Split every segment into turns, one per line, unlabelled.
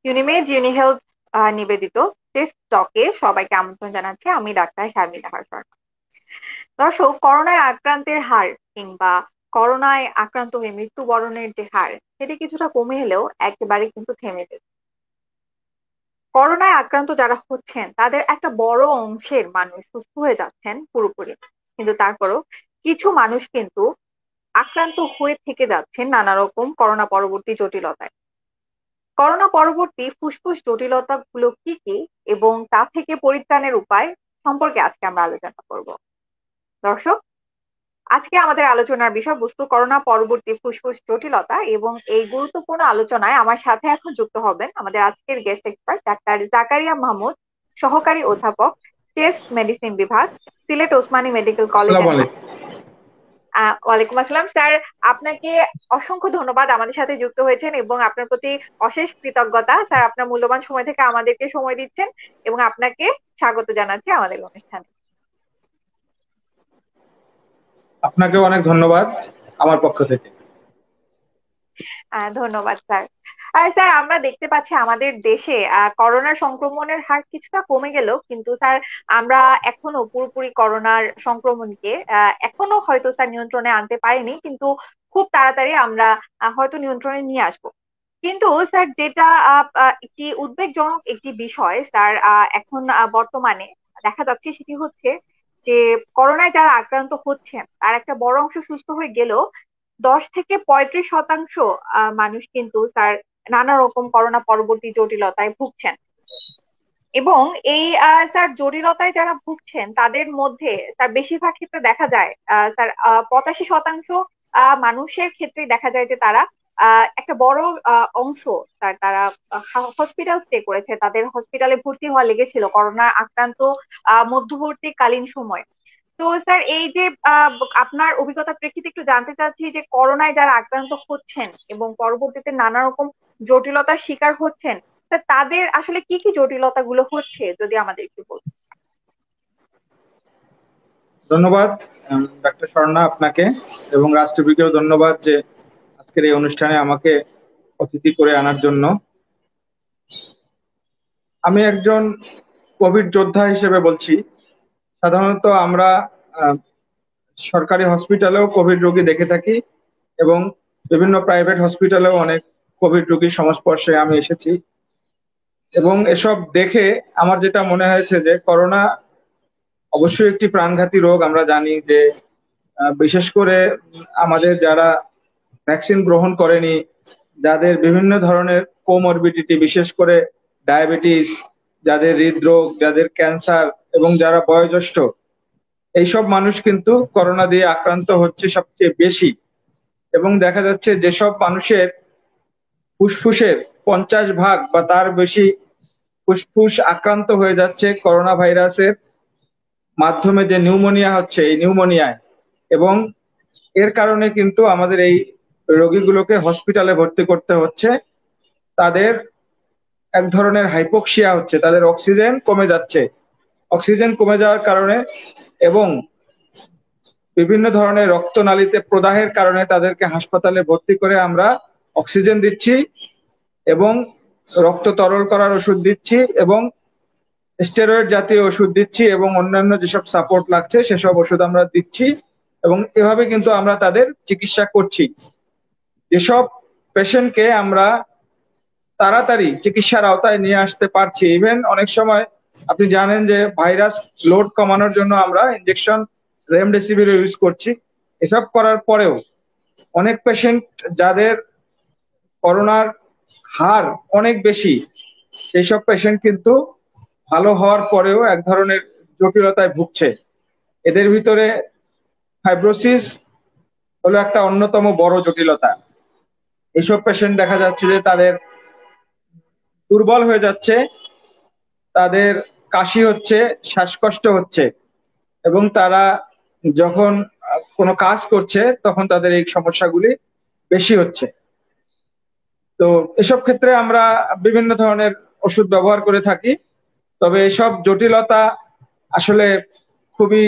Unimed Unihealth নিবেদিত test টকে সবাইকে আমন্ত্রণ জানাচ্ছি। আমি ডাক্তার শারমিন নাহার শর্মা। দর্শক, করোনায় আক্রান্তের হার কিংবা করোনায় আক্রান্ত হয়ে মৃত্যুবরণের যে হার, সেটি কিছুটা কমে এলেও একেবারে কিন্তু থেমে গেছে। করোনায় আক্রান্ত যারা হচ্ছেন তাদের একটা বড় অংশের মানুষ সুস্থ হয়ে যাচ্ছেন পুরোপুরি, কিন্তু তারপরও কিছু মানুষ কিন্তু আক্রান্ত হয়ে থেকে যাচ্ছেন নানা রকম করোনা পরবর্তী জটিলতায়। করোনা পরবর্তী ফুসফুস জটিলতা গুলো কি কি এবং তা থেকে পরিত্রাণের উপায় সম্পর্কে আজকে আমরা আলোচনা করব। দর্শক, আজকে আমাদের আলোচনার বিষয়বস্তু করোনা পরবর্তী ফুসফুস জটিলতা, এবং এই গুরুত্বপূর্ণ আলোচনায় আমার সাথে এখন যুক্ত হবেন আমাদের আজকের guest expert doctor Zakaria Mahmud, সহকারী অধ্যাপক, চেস্ট মেডিসিন বিভাগ, সিলেট ওসমানী মেডিকেল কলেজ
আসসালামু
অ্যান্ড
আলাইকুম।
হাসপাতাল। ওয়ালাইকুম আসসালাম স্যার। আপনাকে অসংখ্য ধন্যবাদ আমাদের সাথে যুক্ত হয়েছেন এবং আপনার প্রতি অশেষ কৃতজ্ঞতা স্যার। আপনার মূল্যবান সময় থেকে আমাদেরকে সময় দিচ্ছেন এবং আপনাকে স্বাগত জানাচ্ছি আমাদের অনুষ্ঠানে।
আপনাকেও অনেক ধন্যবাদ আমার পক্ষ থেকে।
ধন্যবাদ স্যার। স্যার, আমরা দেখতে পাচ্ছি আমাদের দেশে করোনা সংক্রমণের হার কিছুটা কমে গেলেও কিন্তু স্যার আমরা এখনো পুরোপুরি করোনার সংক্রমণকে এখনো হয়তো স্যার নিয়ন্ত্রণে আনতে পারিনি, কিন্তু খুব তাড়াতাড়ি আমরা হয়তো নিয়ন্ত্রণে নিয়ে আসবো। কিন্তু স্যার যেটা একটি উদ্বেগজনক একটি বিষয় স্যার, এখন বর্তমানে দেখা যাচ্ছে সেটি হচ্ছে যে করোনায় যারা আক্রান্ত হচ্ছেন তার একটা বড় অংশ সুস্থ হয়ে গেলেও 10 থেকে 35% মানুষ কিন্তু স্যার নানা রকম করোনা পরবর্তী জটিলতায় ভুগছেন। এবং এই স্যার জটিলতায় যারা ভুগছেন তাদের মধ্যে স্যার বেশিরভাগ ক্ষেত্রে দেখা যায় স্যার 85% মানুষের ক্ষেত্রে দেখা যায় যে তারা একটা বড় অংশ স্যার তারা হসপিটাল স্টে করেছে, তাদের হসপিটালে ভর্তি হওয়া লেগেছিল করোনা আক্রান্ত মধ্যবর্তীকালীন সময়। তো স্যার এই যে আপনার অভিজ্ঞতার প্রেক্ষিতে একটু জানতে চাচ্ছি যে করোনায় যারা আক্রান্ত হচ্ছেন এবং পরবর্তীতে নানা রকম জটিলতার শিকার হচ্ছেন, তা তাদের আসলে কি কি জটিলতা গুলো হচ্ছে যদি আমাদের একটু বলতেন।
ধন্যবাদ ডাক্তার স্বর্ণা আপনাকে, এবং রাষ্ট্রপতিকেও ধন্যবাদ যে আজকের এই অনুষ্ঠানে আমাকে অতিথি করে আনার জন্য। আমি একজন কোভিড যোদ্ধা হিসেবে বলছি। সাধারণত আমরা আহ, সরকারি হসপিটালেও কোভিড রোগী দেখে থাকি, এবং বিভিন্ন প্রাইভেট হসপিটালেও অনেক কোভিড রোগীর সংস্পর্শে আমি এসেছি। এবং এসব দেখে আমার যেটা মনে হয়েছে যে করোনা অবশ্যই একটি প্রাণঘাতী রোগ। আমরা জানি যে বিশেষ করে আমাদের যারা ভ্যাকসিন গ্রহণ করেনি, যাদের বিভিন্ন ধরনের কোমরবিডিটি, বিশেষ করে ডায়াবেটিস, যাদের হৃদরোগ, যাদের ক্যান্সার, এবং যারা বয়োজ্যেষ্ঠ, এইসব মানুষ কিন্তু করোনা দিয়ে আক্রান্ত হচ্ছে সবচেয়ে বেশি। এবং দেখা যাচ্ছে যেসব মানুষের ফুসফুসের 50% বা তার বেশি ফুসফুস আক্রান্ত হয়ে যাচ্ছে করোনা ভাইরাসের মাধ্যমে, যে নিউমোনিয়া হচ্ছে, এই নিউমোনিয়ায়, এবং এর কারণে কিন্তু আমাদের এই রোগীগুলোকে হসপিটালে ভর্তি করতে হচ্ছে। তাদের এক ধরনের হাইপোক্সিয়া হচ্ছে, তাদের অক্সিজেন কমে যাচ্ছে। অক্সিজেন কমে যাওয়ার কারণে এবং বিভিন্ন ধরনের রক্তনালীতে প্রদাহের কারণে তাদেরকে হাসপাতালে ভর্তি করে আমরা অক্সিজেন দিচ্ছি, এবং রক্ত তরল করার ওষুধ দিচ্ছি, এবং স্টেরয়েড জাতীয় ওষুধ দিচ্ছি, এবং অন্যান্য যেসব সাপোর্ট লাগছে সেসব ওষুধ আমরা দিচ্ছি। এবং এভাবে কিন্তু আমরা তাদের চিকিৎসা করছি। যেসব পেশেন্টকে আমরা তাড়াতাড়ি চিকিৎসার আওতায় নিয়ে আসতে পারছি, ইভেন অনেক সময় আপনি জানেন যে ভাইরাস লোড কমানোর জন্য আমরা ইনজেকশন রেমডেসিভির ইউজ করছি। এসব করার পরেও অনেক পেশেন্ট যাদের করোনার হার অনেক বেশি, সেই সব পেশেন্ট কিন্তু ভালো হওয়ার পরেও এক ধরনের জটিলতায় ভুগছে। এদের ভিতরে ফাইব্রোসিস হলো একটা অন্যতম বড় জটিলতা। এইসব পেশেন্ট দেখা যাচ্ছে যে তাদের দুর্বল হয়ে যাচ্ছে, তাদের কাশি হচ্ছে, শ্বাসকষ্ট হচ্ছে, এবং তারা যখন কোনো কাজ করছে তখন তাদের এই সমস্যাগুলি বেশি হচ্ছে। তো এসব ক্ষেত্রে আমরা বিভিন্ন ধরনের ওষুধ ব্যবহার করে থাকি। তবে এসব জটিলতা আসলে খুবই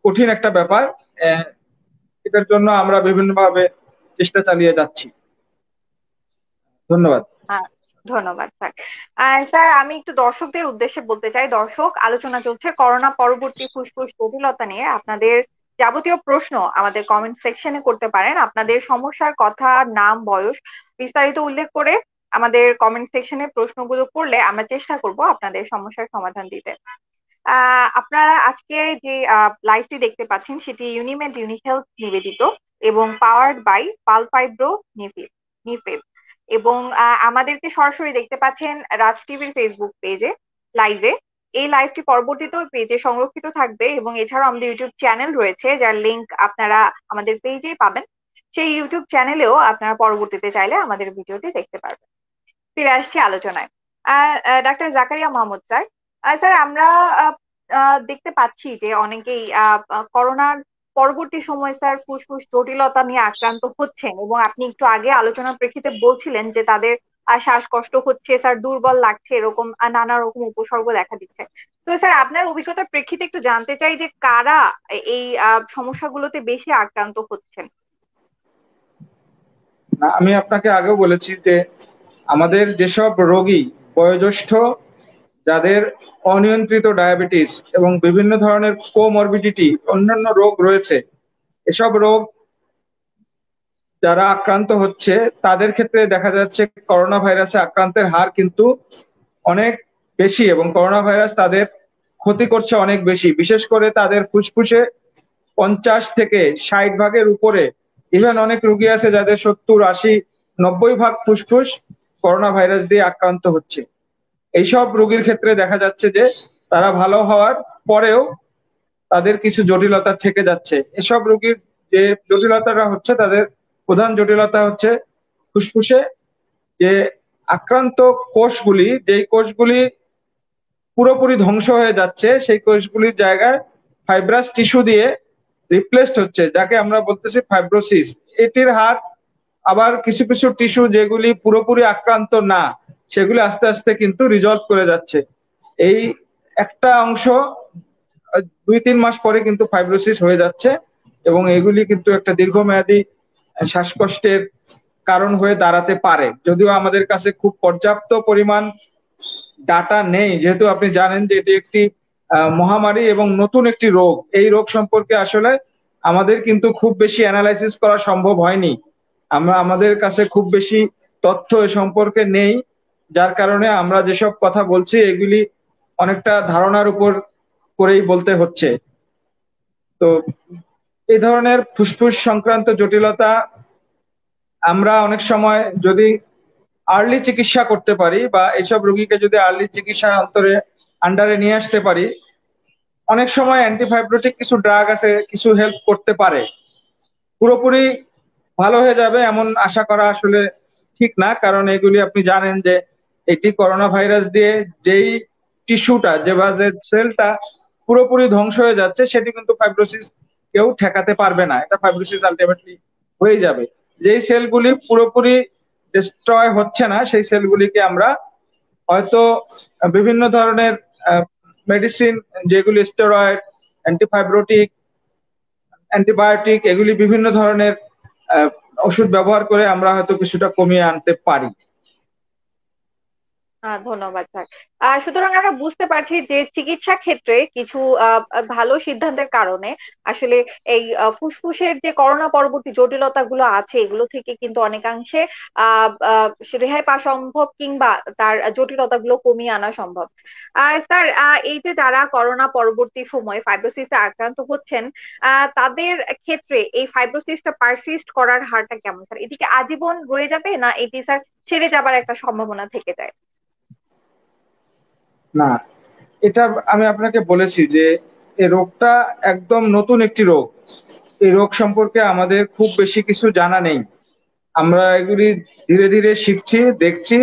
কঠিন একটা ব্যাপার। আহ, এটার জন্য আমরা বিভিন্নভাবে চেষ্টা চালিয়ে যাচ্ছি। ধন্যবাদ।
ধন্যবাদ স্যার। স্যার আমি একটু দর্শকদের উদ্দেশ্যে বলতে চাই, দর্শক আলোচনা চলছে করোনা পরবর্তী ফুসফুস জটিলতা নিয়ে। আপনাদের যাবতীয় প্রশ্ন আমাদের কমেন্ট সেকশনে করতে পারেন। আপনাদের সমস্যার কথা, নাম, বয়স বিস্তারিত উল্লেখ করে আমাদের কমেন্ট সেকশনে প্রশ্নগুলো করলে আমরা চেষ্টা করব আপনাদের সমস্যার সমাধান দিতে। আপনারা আজকে যে লাইভটি দেখতে পাচ্ছেন সেটি ইউনিমেড ইউনিক হেলথ নিবেদিত এবং পাওয়ার্ড বাই পালফাইব্রো নিফেব। এবং আমাদেরকে সরাসরি দেখতে পাচ্ছেন রাজ টিভির ফেসবুক পেজে লাইভে। এই লাইভটি পরবর্তীতেও পেজে সংরক্ষিত থাকবে এবং এছাড়াও আমাদের ইউটিউব চ্যানেল রয়েছে যার লিংক আপনারা আমাদের পেজেই পাবেন। সেই ইউটিউব চ্যানেলেও আপনারা পরবর্তীতে চাইলে আমাদের ভিডিওটি দেখতে পারবেন। ফিরে আসছি আলোচনায়। Doctor Zakaria Mahmud sir, sir আমরা আহ, দেখতে পাচ্ছি যে অনেকেই করোনার পরবর্তী সময় স্যার ফুসফুস জটিলতা নিয়ে আক্রান্ত হচ্ছেন, এবং আপনি একটু আগে আলোচনার প্রেক্ষিতে বলছিলেন যে তাদের শ্বাসকষ্ট হচ্ছে স্যার, দুর্বল লাগছে, এরকম নানা রকম উপসর্গ দেখা দিচ্ছে। তো স্যার আপনার অভিজ্ঞতার প্রেক্ষিতে একটু জানতে চাই যে কারা এই সমস্যাগুলোতে বেশি আক্রান্ত হচ্ছেন।
আমি আপনাকে আগেও বলেছি যে আমাদের যেসব রোগী বয়োজ্যেষ্ঠ, যাদের অনিয়ন্ত্রিত ডায়াবেটিস এবং বিভিন্ন ধরনের কোমরবিডিটি অন্যান্য রোগ রয়েছে, এসব রোগ যারা আক্রান্ত হচ্ছে তাদের ক্ষেত্রে দেখা যাচ্ছে করোনা ভাইরাসে আক্রান্তের হার কিন্তু অনেক বেশি, এবং করোনা ভাইরাস তাদের ক্ষতি করছে অনেক বেশি। বিশেষ করে তাদের ফুসফুসে 50 থেকে 60 ভাগের উপরে, ইভেন অনেক রোগী আছে যাদের 70, 80, 90 ভাগ ফুসফুস করোনা ভাইরাস দিয়ে আক্রান্ত হচ্ছে। এইসব রোগীর ক্ষেত্রে দেখা যাচ্ছে যে তারা ভালো হওয়ার পরেও তাদের কিছু জটিলতা থেকে যাচ্ছে। এসব রোগীর যে জটিলতাটা হচ্ছে, তাদের প্রধান জটিলতা হচ্ছে ফুসফুসে যে আক্রান্ত কোষগুলি, যেই কোষগুলি পুরোপুরি ধ্বংস হয়ে যাচ্ছে, সেই কোষগুলির জায়গায় ফাইব্রাস টিস্যু দিয়ে রিপ্লেসড হচ্ছে, যাকে আমরা বলতেছি ফাইব্রোসিস। এটির হার আবার কিছু কিছু টিস্যু যেগুলি পুরোপুরি আক্রান্ত না, সেগুলি আস্তে আস্তে কিন্তু রিজলভ করে যাচ্ছে। এই একটা অংশ 2-3 মাস পরে কিন্তু ফাইব্রোসিস হয়ে যাচ্ছে, এবং এগুলি কিন্তু একটা দীর্ঘমেয়াদী শ্বাসকষ্টের কারণ হয়ে দাঁড়াতে পারে। যদিও আমাদের কাছে খুব পর্যাপ্ত পরিমাণ ডাটা নেই, যেহেতু আপনি জানেন যে এটি একটি মহামারী এবং নতুন একটি রোগ। এই রোগ সম্পর্কে আসলে আমাদের কিন্তু খুব বেশি অ্যানালাইসিস করা সম্ভব হয়নি। আমাদের কাছে খুব বেশি তথ্য এ সম্পর্কে নেই, যার কারণে আমরা যেসব কথা বলছি এগুলি অনেকটা ধারণার উপর করেই বলতে হচ্ছে। তো এই ধরনের ফুসফুস সংক্রান্ত জটিলতা আমরা অনেক সময় যদি আর্লি চিকিৎসা করতে পারি, বা এইসব রোগীকে যদি আর্লি চিকিৎসার আন্ডারে নিয়ে আসতে পারি, অনেক সময় অ্যান্টিফাইব্রোটিক কিছু ড্রাগ আছে, কিছু হেল্প করতে পারে। পুরোপুরি ভালো হয়ে যাবে এমন আশা করা আসলে ঠিক না, কারণ এগুলি আপনি জানেন যে এটি করোনা ভাইরাস দিয়ে যেই টিস্যুটা, যে বা যে সেলটা পুরোপুরি ধ্বংস হয়ে যাচ্ছে, সেটি কিন্তু ফাইব্রোসিস কেউ ঠেকাতে পারবে না। এটা ফাইব্রোসিস আলটিমেটলি হয়ে যাবে। যেই সেলগুলি পুরোপুরি ডিস্ট্রয় হচ্ছে না, সেই সেলগুলিকে আমরা হয়তো বিভিন্ন ধরনের মেডিসিন, যেগুলি স্টেরয়েড, অ্যান্টিফাইব্রোটিক, অ্যান্টিবায়োটিক, এগুলি বিভিন্ন ধরনের আহ, ওষুধ ব্যবহার করে আমরা হয়তো কিছুটা কমিয়ে আনতে পারি।
ধন্যবাদ স্যার। সুতরাং আমরা বুঝতে পারছি যে চিকিৎসা ক্ষেত্রে কিছু ভালো সিদ্ধান্তের কারণে আসলে এই ফুসফুসের যে করোনা পরবর্তী জটিলতাগুলো আছে এগুলো থেকে কিন্তু অনেকাংশে রেহাই পাওয়া সম্ভব, কিংবা তার জটিলতাগুলো কমিয়ে আনা সম্ভব। স্যার এই যে যারা করোনা পরবর্তী সময় ফাইব্রোসিসে আক্রান্ত হচ্ছেন, তাদের ক্ষেত্রে এই ফাইব্রোসিসটা পারসিস্ট করার হারটা কেমন স্যার? এদিকে আজীবন রয়ে যাবে, না এটি স্যার ছেড়ে যাবার একটা সম্ভাবনা থেকে যায়?
না, এটা আমি আপনাকে বলেছি যে এই রোগটা একদম নতুন একটি রোগ। এই রোগ সম্পর্কে আমাদের খুব বেশি কিছু জানা নেই। আমরা এগুলি ধীরে ধীরে শিখছি, দেখছি।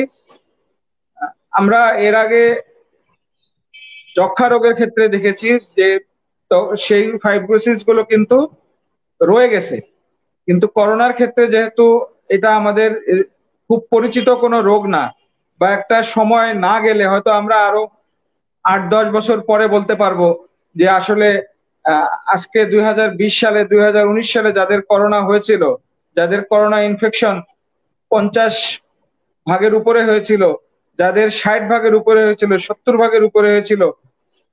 আমরা এর আগে যক্ষা রোগের ক্ষেত্রে দেখেছি যে তো সেই ফাইব্রোসিস গুলো কিন্তু রয়ে গেছে, কিন্তু করোনার ক্ষেত্রে যেহেতু এটা আমাদের খুব পরিচিত কোনো রোগ না, বা একটা সময় না গেলে হয়তো আমরা আরো 8-10 বছর পরে বলতে পারবো যে আসলে আজকে 2020 সালে, 2019 সালে যাদের করোনা হয়েছিল, যাদের করোনা ইনফেকশন 50 ভাগের উপরে হয়েছিল, যাদের 60 ভাগের উপরে হয়েছিল, 70 ভাগের উপরে হয়েছিল,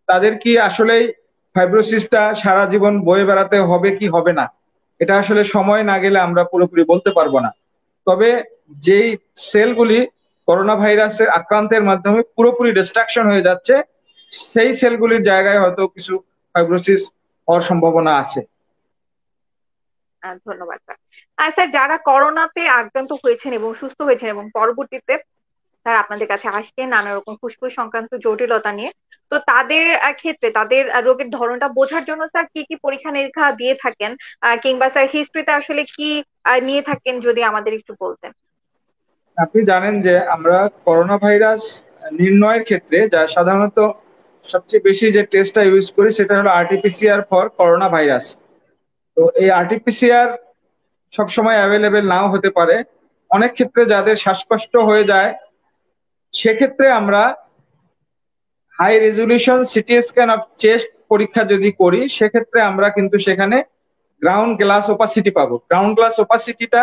তাদের কি আসলেই ফাইব্রোসিসটা সারা জীবন বয়ে বেড়াতে হবে কি হবে না, এটা আসলে সময় না গেলে আমরা পুরোপুরি বলতে পারবো না। তবে যেই সেলগুলি করোনা ভাইরাসের আক্রান্তের মাধ্যমে পুরোপুরি ডিস্ট্রাকশন হয়ে যাচ্ছে, সেই সেলগুলির জায়গায় হয়তো কিছু ফাইব্রোসিস হওয়ার সম্ভাবনা আছে।
ধন্যবাদ স্যার। আর স্যার, যারা করোনাতে আক্রান্ত হয়েছেন এবং সুস্থ হয়েছেন এবং পরবর্তীতে তারা আপনাদের কাছে আসছেন নানা রকম ফুসফুস সংক্রান্ত জটিলতা নিয়ে, তো তাদের ক্ষেত্রে তাদের রোগের ধরনটা বোঝার জন্য স্যার কি কি পরীক্ষা নিরীক্ষা দিয়ে থাকেন, কিংবা স্যার হিস্ট্রিতে আসলে কি নিয়ে থাকেন, যদি আমাদের একটু বলতেন।
আপনি জানেন যে আমরা করোনা ভাইরাস নির্ণয়ের ক্ষেত্রে যা সাধারণত সবচেয়ে বেশি যে টেস্টটা ইউজ করি সেটা হলো আরটিপিসিআর ফর করোনা ভাইরাস। তো এই আরটিপিসিআর সবসময় অ্যাভেলেবেল নাও হতে পারে। অনেক ক্ষেত্রে যাদের শ্বাসকষ্ট হয়ে যায় সেক্ষেত্রে আমরা high resolution CT scan of chest পরীক্ষা যদি করি, সেক্ষেত্রে আমরা কিন্তু সেখানে গ্রাউন্ড গ্লাস ওপাসিটি পাবো। গ্রাউন্ড গ্লাস ওপাসিটিটা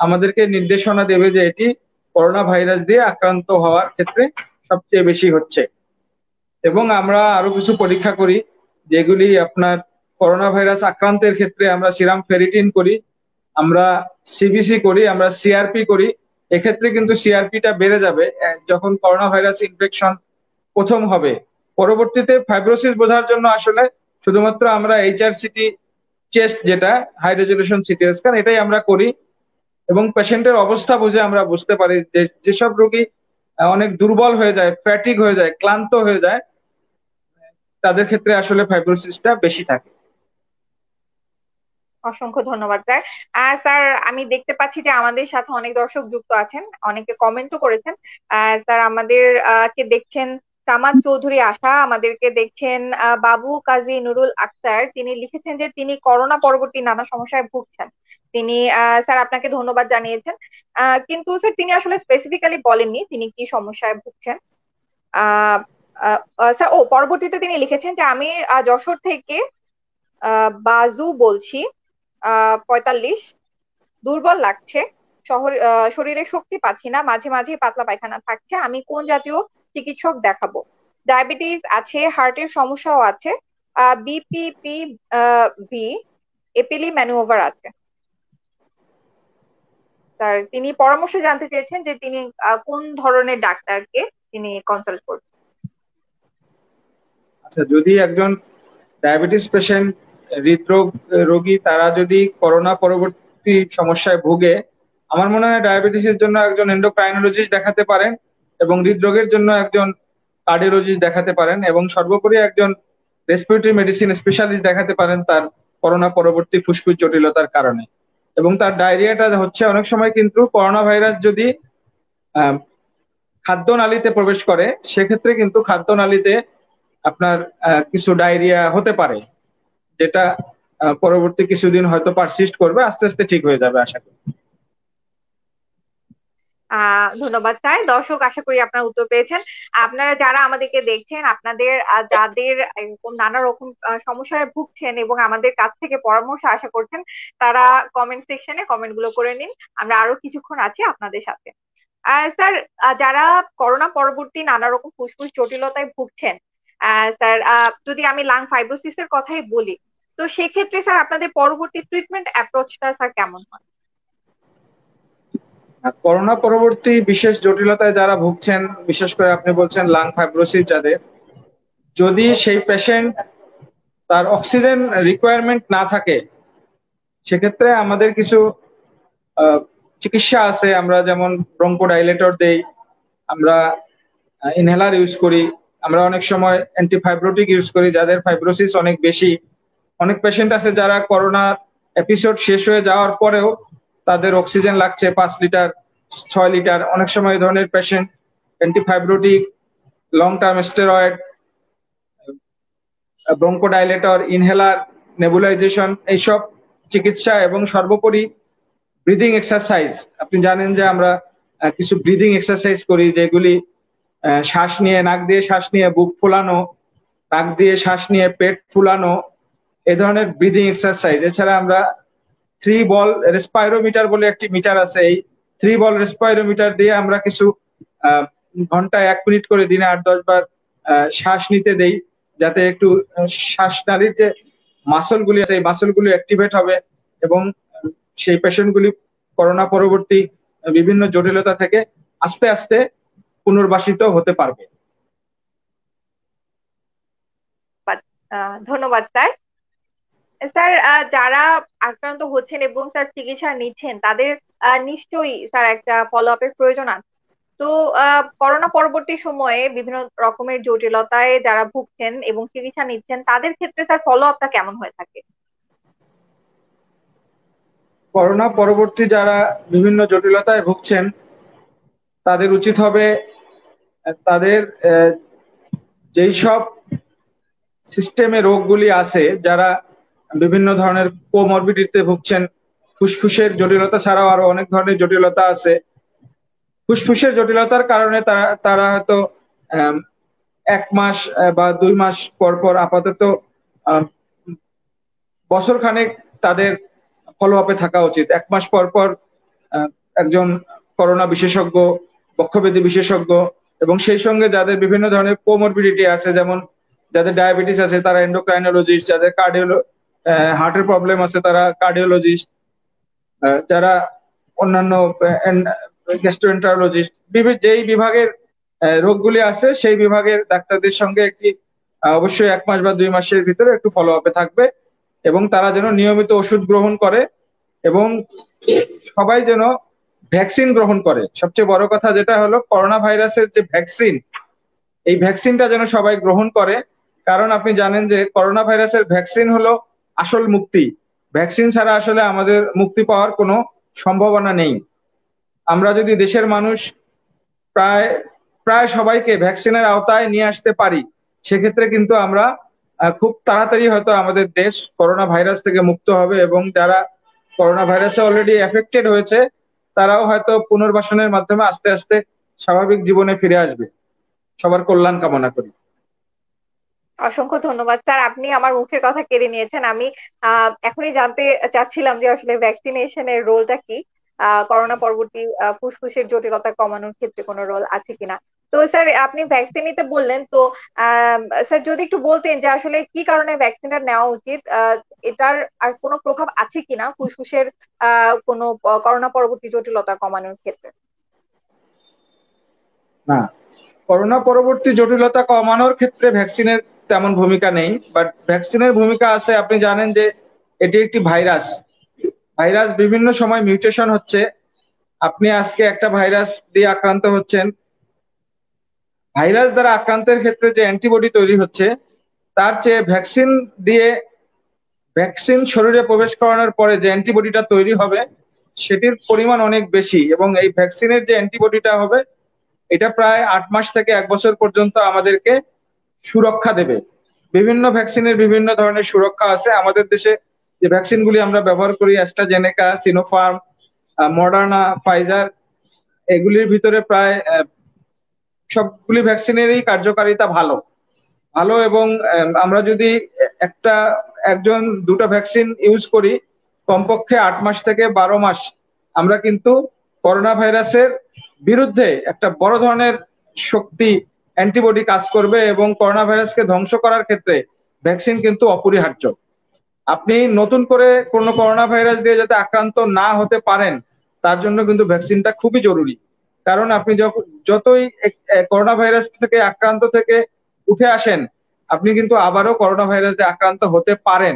আমাদেরকে নির্দেশনা দেবে যে এটি করোনা ভাইরাস দিয়ে আক্রান্ত হওয়ার ক্ষেত্রে সবচেয়ে বেশি হচ্ছে। এবং আমরা আরো কিছু পরীক্ষা করি যেগুলি আপনার করোনা ভাইরাস আক্রান্তের ক্ষেত্রে আমরা সিরাম ফেরিটিন করি, আমরা সিবিসি করি, আমরা সিআরপি করি। এক্ষেত্রে কিন্তু সিআরপিটা বেড়ে যাবে যখন করোনা ভাইরাস ইনফেকশন প্রথম হবে। পরবর্তীতে ফাইব্রোসিস বোঝার জন্য আসলে শুধুমাত্র আমরা এইচআরসিটি চেস্ট, যেটা হাই রেজলিউশন সিটি স্ক্যান, এটাই আমরা করি। এবং পেশেন্টের অবস্থা বুঝে আমরা বুঝতে পারি যে যেসব রোগী অনেক দুর্বল হয়ে যায়, ফ্যাটিক হয়ে যায়, ক্লান্ত হয়ে যায়, তাদের ক্ষেত্রে আসলে ফাইব্রোসিসটা বেশি থাকে।
অসংখ্য ধন্যবাদ স্যার। আর স্যার, আমি দেখতে পাচ্ছি যে আমাদের সাথে অনেক দর্শক যুক্ত আছেন, অনেকে কমেন্টও করেছেন। স্যার, আমাদের কে দেখছেন সামাদ চৌধুরী আশা, আমাদেরকে দেখছেন বাবু কাজী নুরুল আক্তার। তিনি লিখেছেন যে তিনি করোনা পরবর্তী নানা সমস্যায় ভুগছেন। তিনি স্যার আপনাকে ধন্যবাদ জানিয়েছেন, কিন্তু স্যার তিনি আসলে স্পেসিফিক্যালি বলেননি তিনি কি সমস্যায় ভুগছেন। আহ স্যার, পরবর্তীতে তিনি লিখেছেন যে আমি যশোর থেকে বাজু বলছি, 45, দুর্বল লাগছে, শরীরে শক্তি পাচ্ছি না, মাঝে মাঝে পাতলা পায়খানা থাকছে, আমি কোন জাতীয় চিকিৎসক দেখাবো? ডায়াবেটিস আছে, হার্টের সমস্যাও আছে, বিপিপি ভি, এপিলি ম্যানুওভার আছে। স্যার, তিনি পরামর্শ জানতে চেয়েছেন যে তিনি কোন ধরনের ডাক্তারকে তিনি কনসাল্ট করবেন।
আচ্ছা, যদি একজন ডায়াবেটিস পেশেন্ট, হৃদরোগ রোগী, তারা যদি করোনা পরবর্তী সমস্যায় ভুগে, আমার মনে হয় ডায়াবেটিসের জন্য একজন এন্ডোক্রাইনোলজিস্ট দেখাতে পারেন, এবং হৃদরোগের জন্য একজন কার্ডিওলজিস্ট দেখাতে পারেন, এবং সর্বোপরি একজন রেসপিরেটরি মেডিসিন স্পেশালিস্ট দেখাতে পারেন তার করোনা পরবর্তী ফুসফুস জটিলতার কারণে। এবং তার ডায়রিয়াটা হচ্ছে অনেক সময় কিন্তু করোনা ভাইরাস যদি আহ খাদ্যনালীতে প্রবেশ করে, সেক্ষেত্রে কিন্তু খাদ্যনালীতে আপনার কিছু ডায়রিয়া হতে পারে, যেটা পরবর্তী কিছুদিন হয়তো পারসিস্ট করবে, আস্তে আস্তে ঠিক হয়ে যাবে আশা করি।
ধন্যবাদ স্যার। দর্শক, আশা করি আপনারা উত্তর পেয়েছেন। আপনারা যারা আমাদেরকে দেখছেন, আপনাদের যাদের এরকম নানা রকম সমস্যায় ভুগছেন এবং আমাদের কাছ থেকে পরামর্শ আশা করছেন, তারা কমেন্ট সেকশনে কমেন্ট গুলো করে নিন। আমরা আরো কিছুক্ষণ আছি আপনাদের সাথে। স্যার, যারা করোনা পরবর্তী নানা রকম ফুসফুস জটিলতায় ভুগছেন, স্যার, যদি আমি লাং ফাইব্রোসিসের কথাই বলি, তো সেক্ষেত্রে স্যার আপনাদের পরবর্তী ট্রিটমেন্ট অ্যাপ্রোচটা স্যার কেমন হয়?
করোনা পরবর্তী বিশেষ জটিলতায় যারা ভুগছেন, বিশেষ করে আপনি বলছেন লাং ফাইব্রোসিস যাদের, যদি সেই পেশেন্ট তার অক্সিজেন রিকোয়ারমেন্ট না থাকে, সেক্ষেত্রে আমাদের কিছু চিকিৎসা আছে। আমরা যেমন ব্রঙ্কোডাইলেটর দেই, আমরা ইনহেলার ইউজ করি, আমরা অনেক সময় অ্যান্টিফাইব্রোটিক ইউজ করি যাদের ফাইব্রোসিস অনেক বেশি। অনেক পেশেন্ট আছে যারা করোনার এপিসোড শেষ হয়ে যাওয়ার পরেও তাদের অক্সিজেন লাগছে 5 লিটার, 6 লিটার। অনেক সময় এই ধরনের patient antifibrotic, long term steroid, bronchodilator, inhaler, nebulization, এইসব চিকিৎসা, এবং সর্বোপরি ব্রিদিং এক্সারসাইজ। আপনি জানেন যে আমরা কিছু ব্রিদিং এক্সারসাইজ করি, যেগুলি শ্বাস নিয়ে, নাক দিয়ে শ্বাস নিয়ে বুক ফুলানো, নাক দিয়ে শ্বাস নিয়ে পেট ফুলানো, এ ধরনের ব্রিদিং এক্সারসাইজ। এছাড়া আমরা 3 বল রেসপাইরোমিটার বলে একটি মিটার আছে, এই 3 বল রেসপাইরোমিটার দিয়ে আমরা কিছু ঘন্টায় 1 মিনিট করে দিনে 8-10 বার শ্বাস নিতে দেই, যাতে একটু শ্বাসনালীর যে মাসলগুলি আছে এই মাসলগুলি অ্যাক্টিভেট হবে এবং সেই পেশেন্টগুলি করোনা পরবর্তী বিভিন্ন জটিলতা থেকে আস্তে আস্তে পুনর্বাসিত হতে পারবে।
ধন্যবাদ স্যার। স্যার, যারা আক্রান্ত হচ্ছেন এবং স্যার চিকিৎসা নিচ্ছেন তাদের নিশ্চয়ই স্যার একটা ফলো আপের প্রয়োজন আছে। তো করোনা পরবর্তী সময়ে বিভিন্ন রকমের জটিলতায় যারা ভুগছেন এবং চিকিৎসা নিচ্ছেন তাদের ক্ষেত্রে স্যার ফলো আপটা কেমন হয়ে থাকে?
করোনা পরবর্তী যারা বিভিন্ন জটিলতায় ভুগছেন তাদের উচিত হবে তাদের যেই সব সিস্টেমে রোগগুলি আছে, যারা বিভিন্ন ধরনের কোমরবিডিটিতে ভুগছেন, ফুসফুসের জটিলতা ছাড়াও আরো অনেক ধরনের জটিলতা আছে। ফুসফুসের জটিলতার কারণে তারা তারা হয়তো 1 মাস বা 2 মাস পর পর আপাতত বছর খানেক তাদের ফলো আপে থাকা উচিত। 1 মাস পর পর একজন করোনা বিশেষজ্ঞ, বক্ষব্যাধি বিশেষজ্ঞ এবং সেই সঙ্গে যাদের বিভিন্ন ধরনের কোমরবিডিটি আছে, যেমন যাদের ডায়াবেটিস আছে তারা এন্ডোক্রাইনোলজিস্ট, যাদের হার্টের প্রবলেম আছে তারা কার্ডিওলজিস্ট, যারা অন্যান্য গ্যাস্ট্রোএন্টারোলজিস্ট, যেই বিভাগের রোগগুলি আছে সেই বিভাগের ডাক্তারদের সঙ্গে একটি অবশ্যই 1 মাস বা 2 মাসের ভিতরে একটু ফলো আপে থাকবে এবং তারা যেন নিয়মিত ওষুধ গ্রহণ করে এবং সবাই যেন ভ্যাকসিন গ্রহণ করে। সবচেয়ে বড় কথা যেটা হলো করোনা ভাইরাসের যে ভ্যাকসিন, এই ভ্যাকসিনটা যেন সবাই গ্রহণ করে। কারণ আপনি জানেন যে করোনা ভাইরাসের ভ্যাকসিন হলো আসল মুক্তি। ভ্যাকসিন ছাড়া আসলে আমাদের মুক্তি পাওয়ার কোনো সম্ভাবনা নেই। আমরা যদি দেশের মানুষ প্রায় প্রায় সবাইকে ভ্যাকসিনের আওতায় নিয়ে আসতে পারি, সেক্ষেত্রে কিন্তু আমরা খুব তাড়াতাড়ি হয়তো আমাদের দেশ করোনা ভাইরাস থেকে মুক্ত হবে এবং যারা করোনা ভাইরাসে অলরেডি এফেক্টেড হয়েছে তারাও হয়তো পুনর্বাসনের মাধ্যমে আস্তে আস্তে স্বাভাবিক জীবনে ফিরে আসবে। সবার কল্যাণ কামনা করি।
অসংখ্য ধন্যবাদ স্যার, আপনি আমার মুখের কথা কেড়ে নিয়েছেন। আমি এখনই জানতে চাচ্ছিলাম যে আসলে ভ্যাকসিনেশনের রোলটা কি, করোনা পরবর্তী ফুসফুসের জটিলতা কমানোর ক্ষেত্রে কোনো রোল আছে কিনা। তো স্যার, আপনি ভ্যাকসিন নিতে বললেন, তো স্যার যদি একটু বলতেন যে আসলে কি কারণে ভ্যাকসিনটা নেওয়া উচিত, এটার আর কোনো প্রভাব আছে কিনা ফুসফুসের কোনো করোনা পরবর্তী জটিলতা কমানোর ক্ষেত্রে?
না, করোনা পরবর্তী জটিলতা কমানোর ক্ষেত্রে ভ্যাকসিনের তেমন ভূমিকা নেই, বাট ভ্যাকসিনের ভূমিকা আছে। আপনি জানেন যে এটি একটি ভাইরাস। ভাইরাস বিভিন্ন সময় মিউটেশন হচ্ছে। আপনি আজকে একটা ভাইরাস দিয়ে আক্রান্ত হচ্ছেন, ভাইরাস দ্বারা আক্রান্তের ক্ষেত্রে যে অ্যান্টিবডি তৈরি হচ্ছে তার চেয়ে ভ্যাকসিন শরীরে প্রবেশ করানোর পরে যে অ্যান্টিবডিটা তৈরি হবে সেটির পরিমাণ অনেক বেশি এবং এই ভ্যাকসিনের যে অ্যান্টিবডিটা হবে এটা প্রায় 8 মাস থেকে 1 বছর পর্যন্ত আমাদেরকে সুরক্ষা দেবে। বিভিন্ন ভ্যাকসিনের বিভিন্ন ধরনের সুরক্ষা আছে। আমাদের দেশে যে ভ্যাকসিনগুলি আমরা ব্যবহার করি, অ্যাস্ট্রাজেনেকা, সিনোফার্ম, মডার্না, ফাইজার, এগুলির ভিতরে প্রায় সবগুলি ভ্যাকসিনেরই কার্যকারিতা ভালো ভালো এবং আমরা যদি একটা একজন দুটো ভ্যাকসিন ইউজ করি কমপক্ষে 8 মাস থেকে 12 মাস আমরা কিন্তু করোনা ভাইরাসের বিরুদ্ধে একটা বড় ধরনের শক্তি অ্যান্টিবডি কাজ করবে এবং করোনা ভাইরাসকে ধ্বংস করার ক্ষেত্রে ভ্যাকসিন কিন্তু অপরিহার্য। আপনি নতুন করে কোনো করোনা ভাইরাস দিয়ে যাতে আক্রান্ত না হতে পারেন তার জন্য কিন্তু ভ্যাকসিনটা খুবই জরুরি। কারণ আপনি যতই করোনা ভাইরাস থেকে আক্রান্ত থেকে উঠে আসেন আপনি কিন্তু আবারও করোনা ভাইরাস দিয়ে আক্রান্ত হতে পারেন।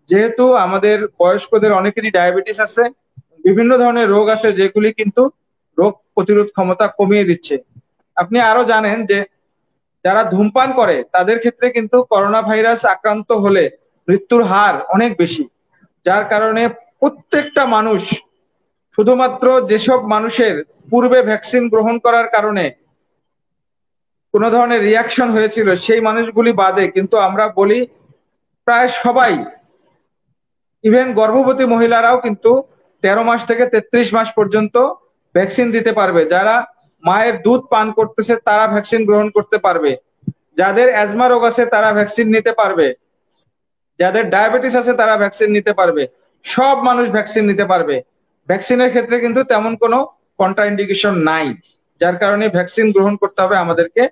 যেহেতু আমাদের বয়স্কদের অনেকেরই ডায়াবেটিস আছে, বিভিন্ন ধরনের রোগ আছে যেগুলি কিন্তু রোগ প্রতিরোধ ক্ষমতা কমিয়ে দিচ্ছে। আপনি আরো জানেন যে যারা ধূমপান করে তাদের ক্ষেত্রে কিন্তু করোনা ভাইরাস আক্রান্ত হলে মৃত্যুর হার অনেক বেশি। যার কারণে প্রত্যেকটা মানুষ, শুধুমাত্র যেসব মানুষের পূর্বে ভ্যাকসিন গ্রহণ করার কারণে কোনো ধরনের রিয়াকশন হয়েছিল সেই মানুষগুলি বাদে কিন্তু আমরা বলি প্রায় সবাই, ইভেন গর্ভবতী মহিলারাও কিন্তু 13 মাস থেকে 33 মাস পর্যন্ত ভ্যাকসিন দিতে পারবে। যারা মায়ের দুধ পান করতেছে তারা ভ্যাকসিন গ্রহণ করতে পারবে, যাদের অ্যাজমা রোগ আছে তারা ভ্যাকসিন নিতে পারবে, যাদের ডায়াবেটিস আছে তারা ভ্যাকসিন নিতে পারবে। সব মানুষ ভ্যাকসিন নিতে পারবে। ভ্যাকসিনের ক্ষেত্রে কিন্তু তেমন কোনো কন্ট্রাইন্ডিকেশন নাই। যার কারণে ভ্যাকসিন গ্রহণ করতে হবে আমাদেরকে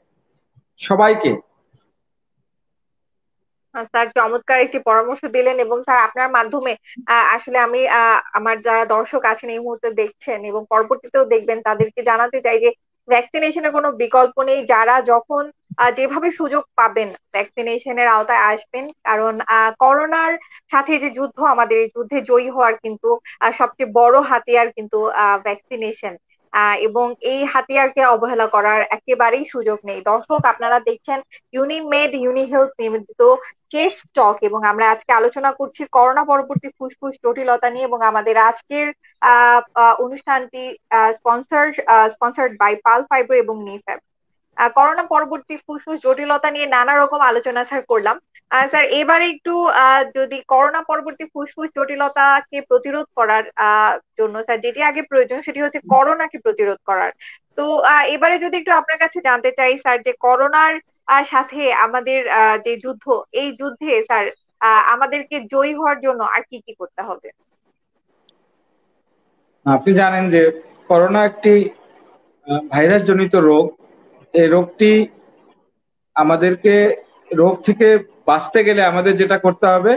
সবাইকে।
স্যার চমৎকার একটি পরামর্শ দিলেন, এবং স্যার আপনার মাধ্যমে আসলে আমি আমার যারা দর্শক আছেন এই মুহূর্তে দেখছেন এবং পরবর্তীতেও দেখবেন তাদেরকে জানাতে চাই যে ভ্যাকসিনেশনের কোনো বিকল্প নেই। যারা যখন যেভাবে সুযোগ পাবেন ভ্যাকসিনেশনের আওতায় আসবেন, কারণ করোনার সাথে যে যুদ্ধ, আমাদের এই যুদ্ধে জয়ী হওয়ার কিন্তু সবচেয়ে বড় হাতিয়ার কিন্তু ভ্যাকসিনেশন। এবং এই হাতিয়ারকে অবহেলা করার একেবারেই সুযোগ নেই। দর্শক, আপনারা দেখছেন ইউনিমেড ইউনি হেলথ নিবেদিত কেস টক, এবং আমরা আজকে আলোচনা করছি করোনা পরবর্তী ফুসফুস জটিলতা নিয়ে, এবং আমাদের আজকের অনুষ্ঠানটি স্পন্সর্ড বাই পাল ফাইব্রো এবং নিফ্যাব। করোনা পরবর্তী ফুসফুস জটিলতা নিয়ে নানা রকম আলোচনা স্যার করলাম। স্যার এবারে একটু যদি করোনা পরবর্তী ফুসফুস জটিলতাকে প্রতিরোধ করার জন্য স্যার যেটি আগে প্রয়োজন সেটি হচ্ছে করোনাকে প্রতিরোধ করার। তো এবারে যদি একটু আপনার কাছে জানতে চাই স্যার, যে করোনার সাথে আমাদের যে যুদ্ধ, এই যুদ্ধে স্যার আমাদেরকে জয়ী হওয়ার জন্য আর কি কি করতে হবে?
আপনি জানেন যে করোনা একটি ভাইরাস জনিত রোগ। এই রোগটি আমাদেরকে, রোগ থেকে বাঁচতে গেলে আমাদের যেটা করতে হবে,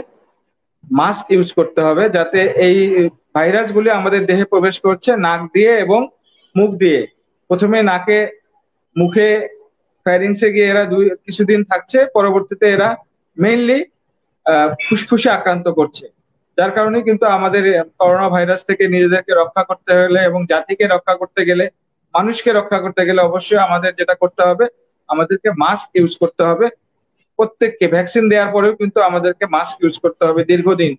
মাস্ক ইউজ করতে হবে, যাতে এই ভাইরাসগুলি আমাদের দেহে প্রবেশ করছে নাক দিয়ে এবং মুখ দিয়ে। প্রথমে নাকে, মুখে, ফ্যারিংসে গিয়ে এরা কিছুদিন থাকছে, পরবর্তীতে এরা মেইনলি ফুসফুসে আক্রান্ত করছে। যার কারণে কিন্তু আমাদের করোনা ভাইরাস থেকে নিজেদেরকে রক্ষা করতে হলে এবং জাতিকে রক্ষা করতে গেলে, মানুষকে রক্ষা করতে গেলে অবশ্যই আমাদের যেটা করতে হবে, আমাদেরকে মাস্ক ইউজ করতে হবে। প্রত্যেককে ভ্যাকসিন দেওয়ার পরেও কিন্তু আমাদেরকে মাস্ক ইউজ করতে হবে দীর্ঘদিন,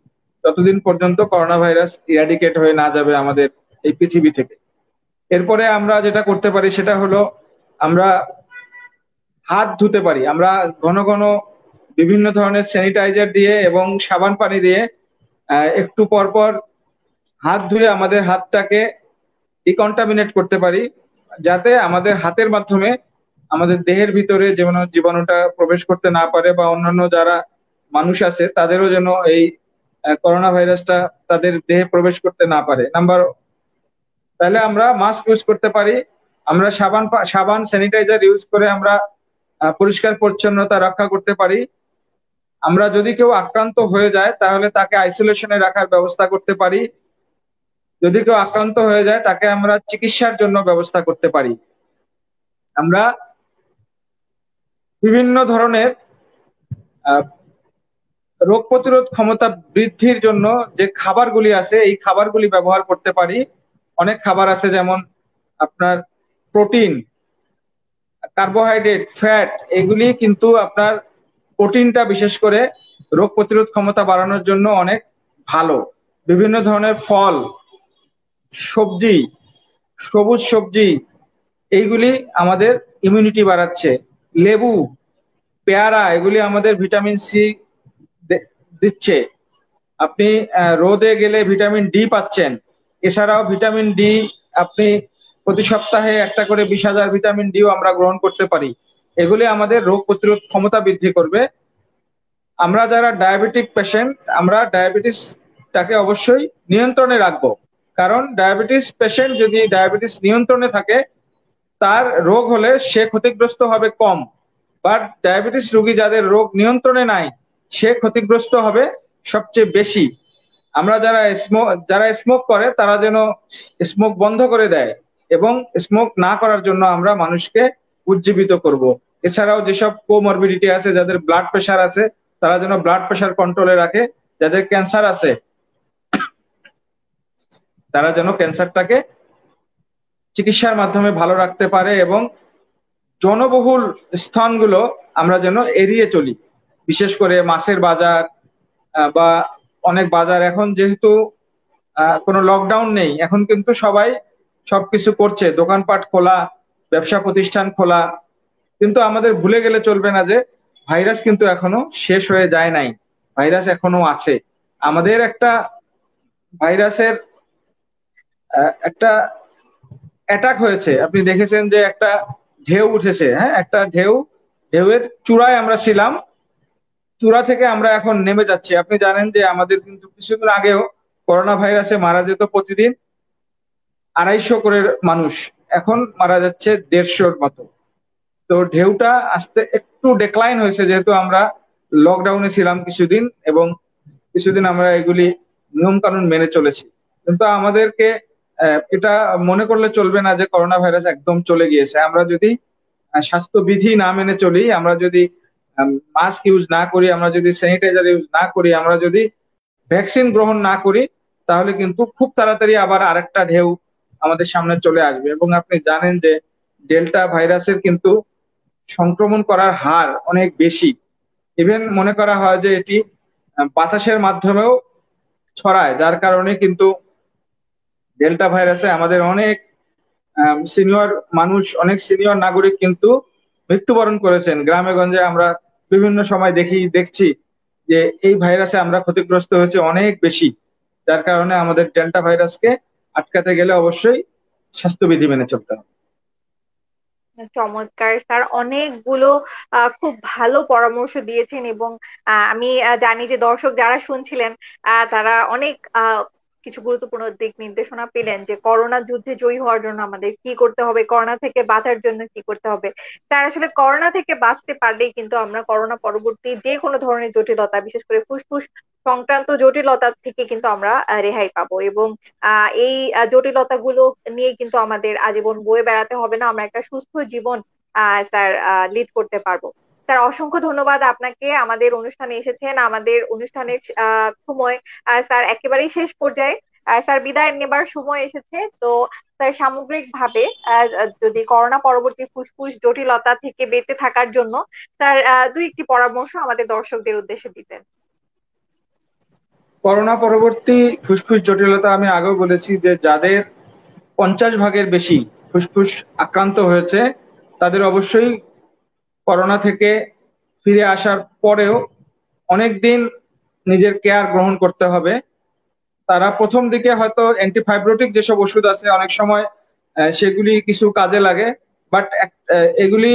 যতদিন পর্যন্ত করোনা ভাইরাস ইরাডিকেট হয়ে না যাবে আমাদের এই পৃথিবী থেকে। এরপরে আমরা যেটা করতে পারি সেটা হলো, আমরা হাত ধুতে পারি। আমরা ঘন ঘন বিভিন্ন ধরনের স্যানিটাইজার দিয়ে এবং সাবান পানি দিয়ে একটু পর পর হাত ধুয়ে আমাদের হাতটাকে ডিকন্টামিনেট করতে পারি, যাতে আমাদের হাতের মাধ্যমে আমাদের দেহের ভিতরে যেন জীবাণুটা প্রবেশ করতে না পারে, বা অন্যান্য যারা মানুষ আছে তাদেরও যেন এই করোনা ভাইরাসটা তাদের দেহে প্রবেশ করতে না পারে। তাহলে আমরা মাস্ক ইউজ করতে পারি। আমরা সাবান স্যানিটাইজার ইউজ করে আমরা পরিষ্কার পরিচ্ছন্নতা রক্ষা করতে পারি। আমরা যদি কেউ আক্রান্ত হয়ে যায় তাহলে তাকে আইসোলেশনে রাখার ব্যবস্থা করতে পারি। যদি কেউ আক্রান্ত হয়ে যায় তাকে আমরা চিকিৎসার জন্য ব্যবস্থা করতে পারি। আমরা বিভিন্ন ধরনের রোগ প্রতিরোধ ক্ষমতা বৃদ্ধির জন্য যে খাবারগুলি আছে এই খাবারগুলি ব্যবহার করতে পারি। অনেক খাবার আছে, যেমন আপনার প্রোটিন, কার্বোহাইড্রেট, ফ্যাট, এগুলি কিন্তু আপনার প্রোটিনটা বিশেষ করে রোগ প্রতিরোধ ক্ষমতা বাড়ানোর জন্য অনেক ভালো। বিভিন্ন ধরনের ফল, সবজি, সবুজ সবজি, এইগুলি আমাদের ইমিউনিটি বাড়াচ্ছে। লেবু, পেয়ারা, এগুলি আমাদের ভিটামিন সি দিচ্ছে। আপনি রোদে গেলে ভিটামিন ডি পাচ্ছেন। এছাড়াও ভিটামিন ডি আপনি প্রতি সপ্তাহে একটা করে 20,000 ভিটামিন ডিও আমরা গ্রহণ করতে পারি। এগুলি আমাদের রোগ প্রতিরোধ ক্ষমতা বৃদ্ধি করবে। আমরা যারা ডায়াবেটিক পেশেন্ট, আমরা ডায়াবেটিসটাকে অবশ্যই নিয়ন্ত্রণে রাখবো, কারণ ডায়াবেটিস পেশেন্ট যদি ডায়াবেটিস নিয়ন্ত্রণে থাকে, তার রোগ হলে সে ক্ষতিগ্রস্ত হবে কম। বাট ডায়াবেটিস রোগী যাদের রোগ নিয়ন্ত্রণে নাই, সে ক্ষতিগ্রস্ত হবে সবচেয়ে বেশি। আমরা যারা স্মোক করে তারা যেন স্মোক বন্ধ করে দেয়, এবং স্মোক না করার জন্য আমরা মানুষকে উজ্জীবিত করব। এছাড়াও যেসব কোমরবিডিটি আছে, যাদের ব্লাড প্রেশার আছে, তারা যেন ব্লাড প্রেশার কন্ট্রোলে রাখে। যাদের ক্যান্সার আছে তারা যেন ক্যান্সারটাকে চিকিৎসার মাধ্যমে ভালো রাখতে পারে, এবং জনবহুল স্থানগুলো আমরা যেন এড়িয়ে চলি। বিশেষ করে মাছের বাজার বা অনেক বাজার, এখন যেহেতু কোনো লকডাউন নেই, এখন কিন্তু সবাই সবকিছু করছে, দোকানপাট খোলা, ব্যবসা প্রতিষ্ঠান খোলা। কিন্তু আমাদের ভুলে গেলে চলবে না যে ভাইরাস কিন্তু এখনো শেষ হয়ে যায় নাই, ভাইরাস এখনো আছে। আমাদের একটা ভাইরাসের একটা অ্যাটাক হয়েছে, আপনি দেখেছেন যে একটা ঢেউ উঠেছে, হ্যাঁ, একটা ঢেউয়ের চূড়ায় আমরা ছিলাম, চূড়া থেকে আমরা এখন নেমে যাচ্ছি। আপনি জানেন যে আমাদের কিন্তু কিছুদিন আগেও করোনা ভাইরাসে মারা যেত প্রতিদিন 250 করে মানুষ। এখন মারা যাচ্ছে 150-র মতো। তো ঢেউটা আস্তে একটু ডেক্লাইন হয়েছে, যেহেতু আমরা লকডাউনে ছিলাম কিছুদিন, এবং কিছুদিন আমরা এগুলি নিয়ম কানুন মেনে চলেছি। কিন্তু আমাদেরকে এটা মনে করলে চলবে না যে করোনা ভাইরাস একদম চলে গিয়েছে। আমরা যদি স্বাস্থ্যবিধি না মেনে চলি, আমরা যদি মাস্ক ইউজ না করি, আমরা যদি স্যানিটাইজার ইউজ না করি, আমরা যদি ভ্যাকসিন গ্রহণ না করি, তাহলে কিন্তু খুব তাড়াতাড়ি আবার আরেকটা ঢেউ আমাদের সামনে চলে আসবে। এবং আপনি জানেন যে ডেল্টা ভাইরাসের কিন্তু সংক্রমণ করার হার অনেক বেশি। ইভেন মনে করা হয় যে এটি বাতাসের মাধ্যমেও ছড়ায়, যার কারণে কিন্তু ডেল্টা ভাইরাসে আমাদের অনেক সিনিয়র মানুষ, অনেক সিনিয়র নাগরিক কিন্তু মৃত্যুবরণ করেছেন। গ্রামে গঞ্জে আমরা বিভিন্ন সময় দেখছি যে এই ভাইরাসে আমরা ক্ষতিগ্রস্ত হয়েছে অনেক বেশি। যার কারণে আমাদের ডেল্টা ভাইরাসকে আটকাতে গেলে অবশ্যই স্বাস্থ্যবিধি মেনে চলতে হবে।
চমৎকার স্যার, অনেকগুলো খুব ভালো পরামর্শ দিয়েছেন। এবং আমি জানি যে দর্শক যারা শুনছিলেন তারা অনেক কিছু গুরুত্বপূর্ণ দিক নির্দেশনা পেলেন যে করোনা যুদ্ধে জয়ী হওয়ার জন্য আমাদের কি করতে হবে, করোনা থেকে বাঁচার জন্য কি করতে হবে। তার আসলে করোনা থেকে বাঁচতে পারলেই কিন্তু আমরা করোনা পরবর্তী যে কোনো ধরনের জটিলতা, বিশেষ করে ফুসফুস সংক্রান্ত জটিলতা থেকে কিন্তু আমরা রেহাই পাবো। এবং এই জটিলতাগুলো নিয়ে কিন্তু আমাদের আজীবন বয়ে বেড়াতে হবে না, আমরা একটা সুস্থ জীবন স্যার লিড করতে পারবো। স্যার অসংখ্য ধন্যবাদ আপনাকে, আমাদের অনুষ্ঠানে এসেছেন। আমাদের অনুষ্ঠানের সময় স্যার একেবারেই শেষ পর্যায়ে, স্যার বিদায় নেবার সময় এসেছে। তো স্যার সামগ্রিক ভাবে যদি করোনা পরবর্তী ফুসফুস জটিলতা থেকে বেঁচে থাকার জন্য স্যার দুই একটি পরামর্শ আমাদের দর্শকদের উদ্দেশ্যে দিতেন।
করোনা পরবর্তী ফুসফুস জটিলতা আমি আগেও বলেছি যে যাদের 50 ভাগের বেশি ফুসফুস আক্রান্ত হয়েছে, তাদের অবশ্যই করোনা থেকে ফিরে আসার পরেও অনেকদিন নিজের কেয়ার গ্রহণ করতে হবে। তারা প্রথম দিকে হয়তো অ্যান্টিফাইব্রোটিক যেসব ওষুধ আছে অনেক সময় সেগুলি কিছু কাজে লাগে, বাট এগুলি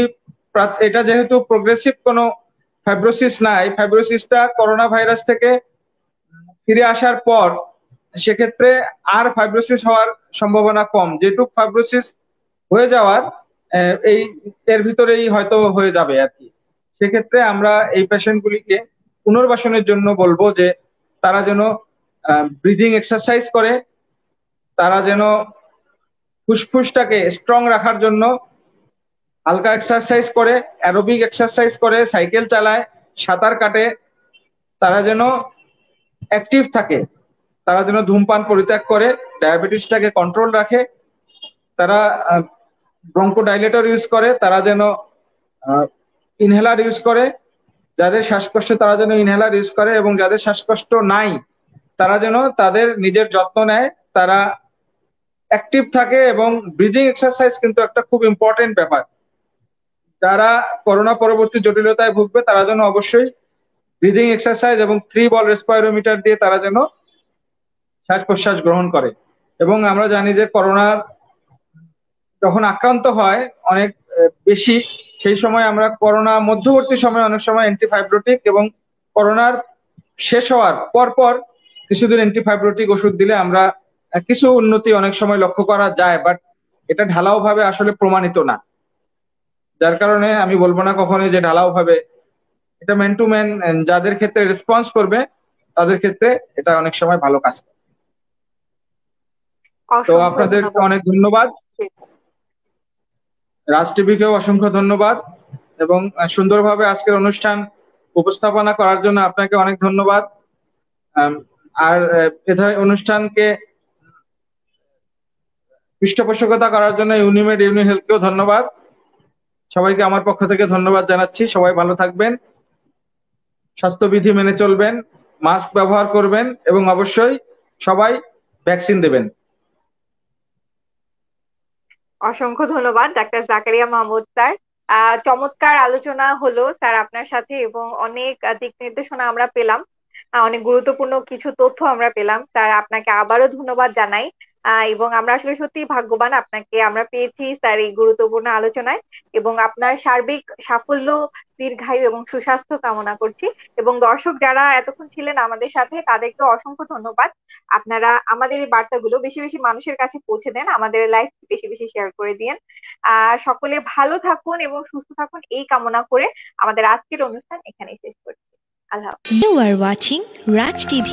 এটা যেহেতু প্রোগ্রেসিভ কোনো ফাইব্রোসিস নাই, ফাইব্রোসিসটা করোনা ভাইরাস থেকে ফিরে আসার পর সেক্ষেত্রে আর ফাইব্রোসিস হওয়ার সম্ভাবনা কম। যেটুক ফাইব্রোসিস হয়ে যাওয়ার এই এর ভিতরেই হয়তো হয়ে যাবে আর কি। সেক্ষেত্রে আমরা এই পেশেন্ট গুলিকে পুনর্বাসনের জন্য বলবো যে তারা যেন ব্রিদিং এক্সারসাইজ করে, তারা যেন ফুসফুসটাকে স্ট্রং রাখার জন্য হালকা এক্সারসাইজ করে, অ্যারোবিক এক্সারসাইজ করে, সাইকেল চালায়, সাঁতার কাটে, তারা যেন অ্যাক্টিভ থাকে, তারা যেন ধূমপান পরিত্যাগ করে, ডায়াবেটিসটাকে কন্ট্রোল রাখে, তারা ব্রঙ্কোডাইলেটর ইউজ করে, তারা যেন ইনহেলার ইউজ করে, যাদের শ্বাসকষ্ট তারা যেন ইনহেলার ইউজ করে, এবং যাদের শ্বাসকষ্ট নাই তারা যেন তাদের নিজের যত্ন নেয়, তারা অ্যাক্টিভ থাকে। এবং ব্রিদিং এক্সারসাইজ কিন্তু একটা খুব ইম্পর্টেন্ট ব্যাপার। যারা করোনা পরবর্তী জটিলতায় ভুগবে তারা যেন অবশ্যই ব্রিদিং এক্সারসাইজ এবং 3 বল রেসপিরোমিটার দিয়ে তারা যেন শ্বাস প্রশ্বাস গ্রহণ করে। এবং আমরা জানি যে করোনার যখন আক্রান্ত হয় অনেক বেশি, সেই সময় আমরা করোনা মধ্যবর্তী সময় অনেক সময় অ্যান্টিফাইব্রোটিক এবং করোনার শেষ হওয়ার পর কিছুদিন অ্যান্টিফাইব্রোটিক ওষুধ দিলে আমরা কিছু উন্নতি অনেক সময় লক্ষ্য করা যায়, বাট এটা ঢালাও ভাবে আসলে প্রমাণিত না। যার কারণে আমি বলবো না কখনোই যে ঢালাও ভাবে, এটা ম্যান টু ম্যান যাদের ক্ষেত্রে রেসপন্স করবে তাদের ক্ষেত্রে এটা অনেক সময় ভালো কাজ করে। তো
অসংখ্য
আপনাদেরকে
ধন্যবাদ।
অনেক ধন্যবাদ, রাজ টিভিকেও অসংখ্য ধন্যবাদ, এবং সুন্দরভাবে আজকের অনুষ্ঠান উপস্থাপনা করার জন্য আপনাকে অনেক ধন্যবাদ। আর অনুষ্ঠানকে পৃষ্ঠপোষকতা করার জন্য ইউনিমেড ইউনিহেলথকেও ধন্যবাদ। সবাইকে আমার পক্ষ থেকে ধন্যবাদ জানাচ্ছি। সবাই ভালো থাকবেন, স্বাস্থ্যবিধি মেনে চলবেন, মাস্ক ব্যবহার করবেন, এবং অবশ্যই সবাই ভ্যাকসিন দেবেন।
অসংখ্য ধন্যবাদ ডাক্তার জাকারিয়া মাহমুদ স্যার। চমৎকার আলোচনা হলো স্যার আপনার সাথে, এবং অনেক দিক নির্দেশনা আমরা পেলাম, অনেক গুরুত্বপূর্ণ কিছু তথ্য আমরা পেলাম। স্যার আপনাকে আবারও ধন্যবাদ জানাই। এবং আমরা আসলে সত্যি ভাগ্যবান, আপনাকে আমরা পেয়েছি স্যার এই গুরুত্বপূর্ণ আলোচনায়। এবং আপনার সার্বিক সাফল্য, দীর্ঘায়ু এবং সুস্বাস্থ্য কামনা করছি। এবং দর্শক যারা এতক্ষণ ছিলেন আমাদের সাথে, তাদেরকে অসংখ্য ধন্যবাদ। আপনারা আমাদের এই বার্তাগুলো বেশি বেশি মানুষের কাছে পৌঁছে দেন, আমাদের লাইফ বেশি বেশি শেয়ার করে দিয়েন। সকলে ভালো থাকুন এবং সুস্থ থাকুন এই কামনা করে আমাদের আজকের অনুষ্ঠান এখানেই শেষ করছি। আল্লাহ হাফেজ।
You are watching Raj TV,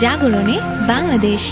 জাগরণে বাংলাদেশ।